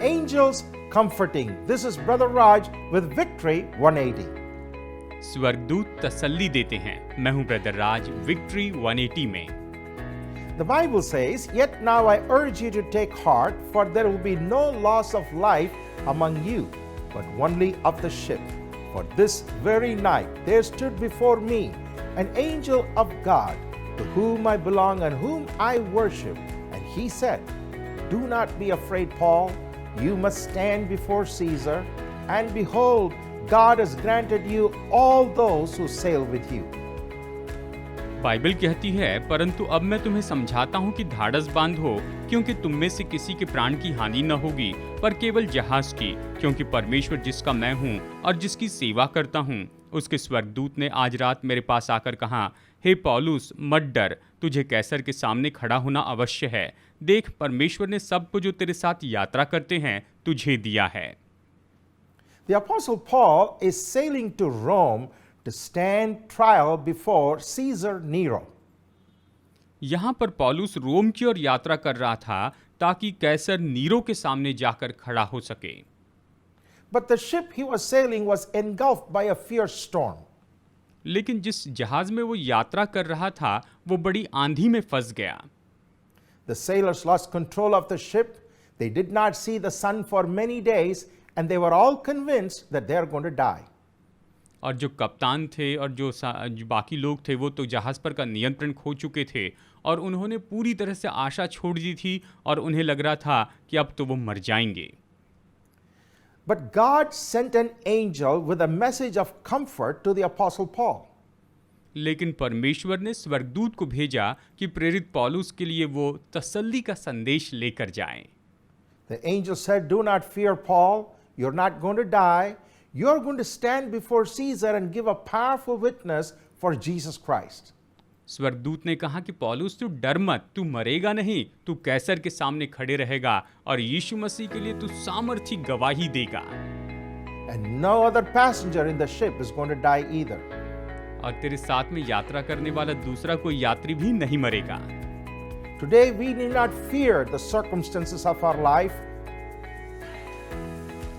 angels comforting. This is Brother Raj with Victory 180. स्वर्गदूत तसल्ली देते हैं। मैं हूं ब्रदर राज, विक्ट्री 180 में। The Bible says, "Yet now I urge you to take heart, for there will be no loss of life among you, but only of the ship. For this very night there stood before me an angel of God, to whom I belong and whom I worship. And he said, Do not be afraid, Paul. You must stand before Caesar. And behold, God has granted you all those who sail with you." Bible कहती है, परंतु अब मैं तुम्हें समझाता हूँ कि धाड़स बांधो, क्योंकि तुम में से किसी के प्राण की हानि न होगी, पर केवल जहाज की, क्योंकि परमेश्वर जिसका मैं हूँ और जिसकी सेवा करता हूँ, उसके स्वर्गदूत ने आज रात मेरे पास आकर कहा, हे पौलुस, मत डर, तुझे कैसर के सामने खड़ा होना अवश्य है। देख, परमेश्वर ने सबको जो तेरे साथ यात्रा करते हैं तुझे दिया है। The Apostle Paul is sailing to Rome to stand trial before Caesar Nero. यहाँ पर पौलुस रोम की ओर यात्रा कर रहा था ताकि कैसर नीरो के सामने जाकर खड़ा हो सके। But the ship he was sailing was engulfed by a fierce storm. लेकिन जिस जहाज में वो यात्रा कर रहा था वो बड़ी आंधी में फंस गया। The sailors lost control of the ship. They did not see the sun for many days, and they were all convinced that they are going to die. और जो कप्तान थे और जो बाकी लोग थे वो तो जहाज पर का नियंत्रण खो चुके थे और उन्होंने पूरी तरह से आशा छोड़ दी थी और उन्हें लग रहा था कि अब तो वो मर जाएंगे। But God sent an angel with a message of comfort to the Apostle Paul. लेकिन परमेश्वर ने स्वर्गदूत को भेजा कि प्रेरित पौलुस के लिए वो तसल्ली का संदेश लेकर जाएं। The angel said, "Do not fear, Paul. You're not going to die. You're going to stand before Caesar and give a powerful witness for Jesus Christ." स्वर्गदूत ने कहा कि पौलुस, तू डर मत, तू मरेगा नहीं, तू कैसर के सामने खड़े रहेगा और यीशु मसीह के लिए तू सामर्थी गवाही देगा। And no other passenger in the ship is going to die either. और तेरे साथ में यात्रा करने वाला दूसरा कोई यात्री भी नहीं मरेगा। Today we need not fear the circumstances of our life.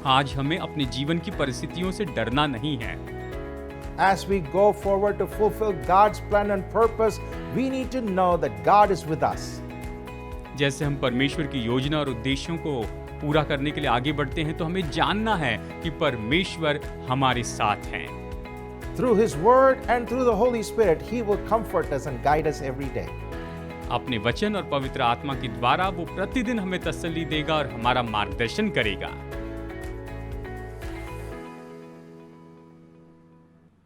आज हमें अपने जीवन की परिस्थितियों से डरना नहीं है। As we go forward to fulfill God's plan and purpose, we need to know that God is with us. जैसे हम परमेश्वर की योजना और उद्देश्यों को पूरा करने के लिए आगे बढ़ते हैं तो हमें जानना है कि परमेश्वर हमारे साथ हैं। Through His Word and through the Holy Spirit, He will comfort us and guide us every day. अपने वचन और पवित्र आत्मा के द्वारा वो प्रतिदिन हमें तसल्ली देगा और हमारा मार्गदर्शन करेगा।